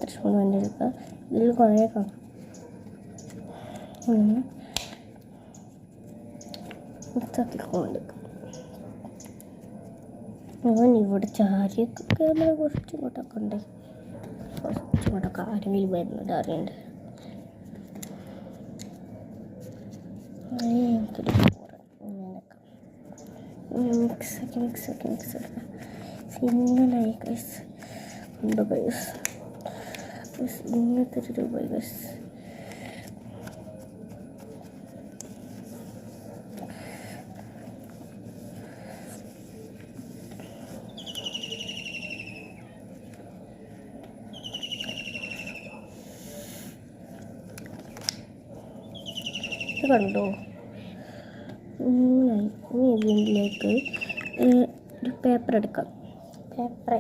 Attachment വേണ്ടി എടുക്കുക. ഇതിൽ കുറേ കാണും. മിക്സാക്കിക്കൊണ്ടെടുക്കുക. ഞാൻ ഇവിടെ ചാരിയൊക്കെ ക്യാമറ കുറച്ചും കൂട്ടൊക്കെ ഉണ്ട്. കുറച്ചും കൂട്ടൊക്കെ ആരെങ്കിലും വരുന്നത് അറിയണ്ട്. എനിക്കൊരു മിക്സാക്കി സിനിമയായി ഗൈസ് ഉണ്ട് ഗൈസ്. ഇങ്ങനത്തെ ഒരു രൂപ ഗൈസ്. കണ്ടോ? ഇനി ഇതിലേക്ക് ഒരു പേപ്പർ എടുക്കാം. പേപ്പർ